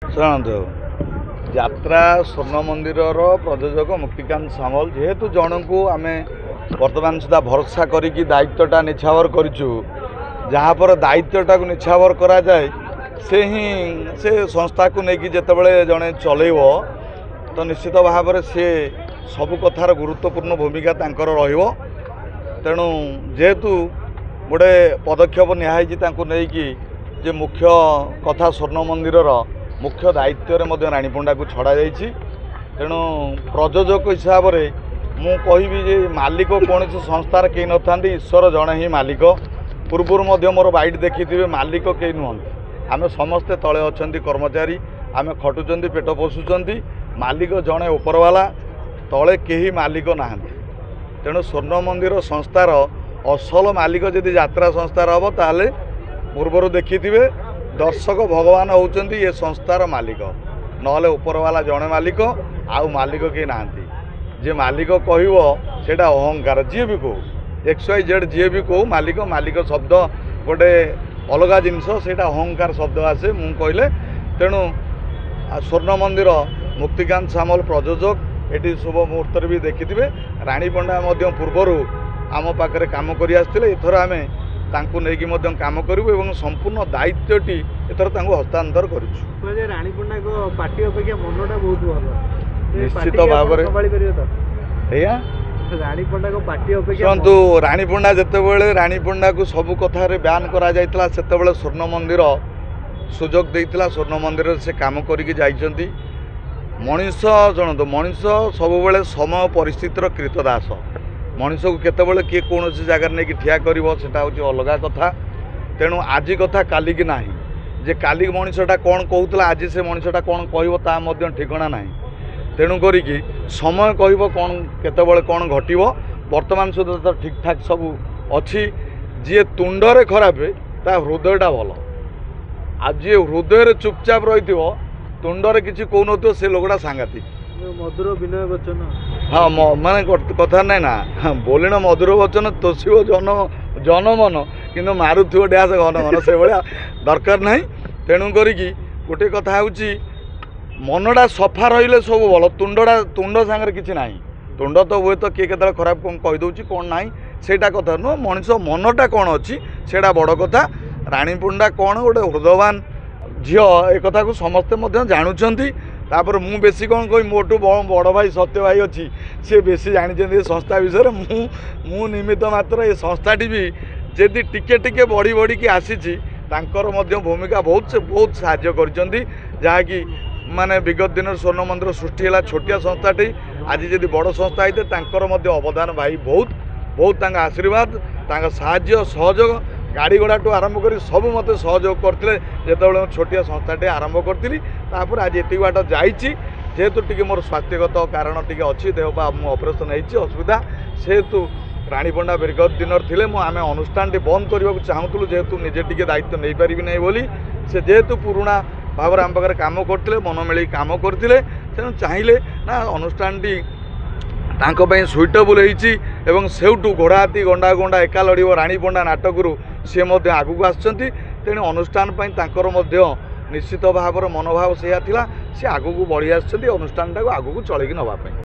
ଶୁଣନ୍ତୁ, ଯାତ୍ରା ସ୍ୱର୍ଣ୍ଣ ମନ୍ଦିରର ପ୍ରଯୋଜକ ମୁକ୍ତିକାନ୍ତ ସାମଲ ଯେହେତୁ ଜଣକୁ ଆମେ ବର୍ତ୍ତମାନ ସୁଦ୍ଧା ଭରସା କରିକି ଦାୟିତ୍ୱଟା ନିଛାବର କରିଛୁ, ଯାହାପରେ ଦାୟିତ୍ୱଟାକୁ ନିଛାବର କରାଯାଏ ସେ ସଂସ୍ଥାକୁ ନେଇକି ଯେତେବେଳେ ଜଣେ ଚଲେଇବ ତ ନିଶ୍ଚିତ ଭାବରେ ସେ ସବୁ କଥାର ଗୁରୁତ୍ୱପୂର୍ଣ୍ଣ ଭୂମିକା ତାଙ୍କର ରହିବ। ତେଣୁ ଯେହେତୁ ଗୋଟେ ପଦକ୍ଷେପ ନିଆହେଇଛି ତାଙ୍କୁ ନେଇକି ଯେ ମୁଖ୍ୟ କଥା ସ୍ୱର୍ଣ୍ଣ ମନ୍ଦିରର ମୁଖ୍ୟ ଦାୟିତ୍ୱରେ ମଧ୍ୟ ରାଣୀ ପଣ୍ଡାକୁ ଛଡ଼ାଯାଇଛି। ତେଣୁ ପ୍ରଯୋଜକ ହିସାବରେ ମୁଁ କହିବି ଯେ ମାଲିକ କୌଣସି ସଂସ୍ଥାର କେହି ନଥାନ୍ତି, ଈଶ୍ୱର ଜଣେ ହିଁ ମାଲିକ। ପୂର୍ବରୁ ମଧ୍ୟ ମୋର ବାଇଟ୍ ଦେଖିଥିବେ, ମାଲିକ କେହି ନୁହନ୍ତି, ଆମେ ସମସ୍ତେ ତଳେ ଅଛନ୍ତି କର୍ମଚାରୀ, ଆମେ ଖଟୁଛନ୍ତି, ପେଟ ପୋଷୁଛନ୍ତି। ମାଲିକ ଜଣେ ଉପରବାଲା, ତଳେ କେହି ମାଲିକ ନାହାନ୍ତି। ତେଣୁ ସ୍ୱର୍ଣ୍ଣ ମନ୍ଦିର ସଂସ୍ଥାର ଅସଲ ମାଲିକ ଯଦି ଯାତ୍ରା ସଂସ୍ଥାର ହେବ ତାହେଲେ ପୂର୍ବରୁ ଦେଖିଥିବେ ଦର୍ଶକ ଭଗବାନ ହେଉଛନ୍ତି ଏ ସଂସ୍ଥାର ମାଲିକ, ନହେଲେ ଉପରବାଲା ଜଣେ ମାଲିକ, ଆଉ ମାଲିକ କେହି ନାହାନ୍ତି। ଯେ ମାଲିକ କହିବ ସେଇଟା ଅହଙ୍କାର, ଯିଏ ବି କହୁ XYZ ଯିଏ ବି କହୁ ମାଲିକ ଶବ୍ଦ ଗୋଟେ ଅଲଗା ଜିନିଷ, ସେଇଟା ଅହଙ୍କାର ଶବ୍ଦ ଆସେ ମୁଁ କହିଲେ। ତେଣୁ ସ୍ୱର୍ଣ୍ଣ ମନ୍ଦିର ମୁକ୍ତିକାନ୍ତ ସାମଲ ପ୍ରଯୋଜକ, ଏଠି ଶୁଭ ମୁହୂର୍ତ୍ତରେ ବି ଦେଖିଥିବେ ରାଣୀ ପଣ୍ଡା ମଧ୍ୟ ପୂର୍ବରୁ ଆମ ପାଖରେ କାମ କରି ଆସିଥିଲେ। ଏଥର ଆମେ ତାଙ୍କୁ ନେଇକି ମଧ୍ୟ କାମ କରିବୁ ଏବଂ ସମ୍ପୂର୍ଣ୍ଣ ଦାୟିତ୍ୱଟି ଏଥର ତାଙ୍କୁ ହସ୍ତାନ୍ତର କରିଛୁ। ରାଣୀ ପଣ୍ଡାଙ୍କ ପାର୍ଟି ଅପେକ୍ଷା ମନଟା ବହୁତ ଭଲ, ନିଶ୍ଚିତ ଭାବରେ ଏଇଆ ରାଣୀ ପଣ୍ଡାଙ୍କ ପାର୍ଟି ଅପେକ୍ଷା। ଶୁଣନ୍ତୁ, ରାଣୀ ପଣ୍ଡା ଯେତେବେଳେ ରାଣୀ ପଣ୍ଡାକୁ ସବୁ କଥାରେ ବ୍ୟାନ୍ କରାଯାଇଥିଲା ସେତେବେଳେ ସ୍ୱର୍ଣ୍ଣ ମନ୍ଦିର ସୁଯୋଗ ଦେଇଥିଲା, ସ୍ୱର୍ଣ୍ଣ ମନ୍ଦିରରେ ସେ କାମ କରିକି ଯାଇଛନ୍ତି। ମଣିଷ ଜଣନ୍ତୁ, ମଣିଷ ସବୁବେଳେ ସମୟ ପରିସ୍ଥିତିର କ୍ରୀତଦାସ। ମଣିଷକୁ କେତେବେଳେ କିଏ କୌଣସି ଜାଗାରେ ନେଇକି ଠିଆ କରିବ ସେଟା ହେଉଛି ଅଲଗା କଥା। ତେଣୁ ଆଜି କଥା କାଲିକି ନାହିଁ, ଯେ କାଲି ମଣିଷଟା କ'ଣ କହୁଥିଲା ଆଜି ସେ ମଣିଷଟା କ'ଣ କହିବ ତାହା ମଧ୍ୟ ଠିକଣା ନାହିଁ। ତେଣୁ କରିକି ସମୟ କହିବ କ'ଣ କେତେବେଳେ କ'ଣ ଘଟିବ। ବର୍ତ୍ତମାନ ସୁଦ୍ଧା ତ ଠିକ୍ଠାକ୍ ସବୁ ଅଛି। ଯିଏ ତୁଣ୍ଡରେ ଖରାପ ତା ହୃଦୟଟା ଭଲ, ଆଉ ଯିଏ ହୃଦୟରେ ଚୁପଚାପ ରହିଥିବ ତୁଣ୍ଡରେ କିଛି କହୁନଥିବ ସେ ଲୋକଟା ସାଂଘାତିକ। ମଧୁର ବିନୟ ବଚନ, ହଁ ମାନେ କଥା ନାହିଁ ନା, ବୋଲିଣ ମଧୁର ବଚନ ତୋଷିବ ଜନମନ କିନ୍ତୁ ମାରୁଥିବ ଡ୍ୟାସ ଘନ ଘନ, ସେଭଳିଆ ଦରକାର ନାହିଁ। ତେଣୁ କରିକି ଗୋଟେ କଥା ହେଉଛି ମନଟା ସଫା ରହିଲେ ସବୁ ଭଲ। ତୁଣ୍ଡ ସାଙ୍ଗରେ କିଛି ନାହିଁ। ତୁଣ୍ଡ ତ ହୁଏତ କିଏ କେତେବେଳେ ଖରାପ କ'ଣ କହିଦେଉଛି କ'ଣ ନାହିଁ ସେଇଟା କଥା ନୁହଁ। ମଣିଷ ମନଟା କ'ଣ ଅଛି ସେଇଟା ବଡ଼ କଥା। ରାଣୀ ପଣ୍ଡା କ'ଣ ଗୋଟେ ହୃଦୟବାନ ଝିଅ ଏ କଥାକୁ ସମସ୍ତେ ମଧ୍ୟ ଜାଣୁଛନ୍ତି। ତାପରେ ମୁଁ ବେଶୀ କ'ଣ କହିବି, ମୋଠୁ ବଡ଼ ଭାଇ ସତ୍ୟ ଭାଇ ଅଛି, ସିଏ ବେଶୀ ଜାଣିଛନ୍ତି ଏ ସଂସ୍ଥା ବିଷୟରେ। ମୁଁ ନିମିତ୍ତ ମାତ୍ର। ଏ ସଂସ୍ଥାଟି ବି ଯଦି ଟିକେ ଟିକେ ବଢ଼ିକି ଆସିଛି ତାଙ୍କର ମଧ୍ୟ ଭୂମିକା ବହୁତ, ସେ ବହୁତ ସାହାଯ୍ୟ କରିଛନ୍ତି। ଯାହାକି ମାନେ ବିଗତ ଦିନରେ ସ୍ୱର୍ଣ୍ଣ ମନ୍ଦିର ସୃଷ୍ଟି ହେଲା ଛୋଟିଆ ସଂସ୍ଥାଟି, ଆଜି ଯଦି ବଡ଼ ସଂସ୍ଥା ହେଇଥାଏ ତାଙ୍କର ମଧ୍ୟ ଅବଦାନ ଭାଇ ବହୁତ ତାଙ୍କ ଆଶୀର୍ବାଦ, ତାଙ୍କ ସାହାଯ୍ୟ ସହଯୋଗ, ଗାଡ଼ି ଘୋଡ଼ାଠୁ ଆରମ୍ଭ କରି ସବୁ ମୋତେ ସହଯୋଗ କରିଥିଲେ ଯେତେବେଳେ ମୁଁ ଛୋଟିଆ ସଂସ୍ଥାଟେ ଆରମ୍ଭ କରିଥିଲି। ତାପରେ ଆଜି ଏତିକି ବାଟ ଯାଇଛି। ଯେହେତୁ ଟିକେ ମୋର ସ୍ୱାସ୍ଥ୍ୟଗତ କାରଣ ଟିକେ ଅଛି, ଦେହ ପା ମୁଁ ଅପରେସନ୍ ହେଇଛି ଅସୁବିଧା, ସେହେତୁ ରାଣୀ ପଣ୍ଡା ବିଗତ ଦିନରେ ଥିଲେ ଆମେ ଅନୁଷ୍ଠାନଟି ବନ୍ଦ କରିବାକୁ ଚାହୁଁଥିଲୁ, ଯେହେତୁ ନିଜେ ଟିକେ ଦାୟିତ୍ୱ ନେଇପାରିବି ନାହିଁ ବୋଲି। ସେ ଯେହେତୁ ପୁରୁଣା ଭାବରେ ଆମ ପାଖରେ କାମ କରିଥିଲେ, ମନ ମିଳେଇ କାମ କରିଥିଲେ, ତେଣୁ ଚାହିଁଲେ ନା ଅନୁଷ୍ଠାନଟି ତାଙ୍କ ପାଇଁ ସୁଇଟେବୁଲ୍ ହେଇଛି ଏବଂ ସେଇଠୁ ଘୋଡ଼ା ହାତୀ ଗଣ୍ଡା ଏକା ଲଢ଼ିବ ରାଣୀ ପଣ୍ଡା ନାଟକରୁ ସିଏ ମଧ୍ୟ ଆଗକୁ ଆସିଛନ୍ତି। ତେଣୁ ଅନୁଷ୍ଠାନ ପାଇଁ ତାଙ୍କର ମଧ୍ୟ ନିଶ୍ଚିତ ଭାବରେ ମନୋଭାବ ସେଇଆ ଥିଲା, ସେ ଆଗକୁ ବଢ଼ି ଆସିଛନ୍ତି ଅନୁଷ୍ଠାନଟାକୁ ଆଗକୁ ଚଳେଇକି ନେବା ପାଇଁ।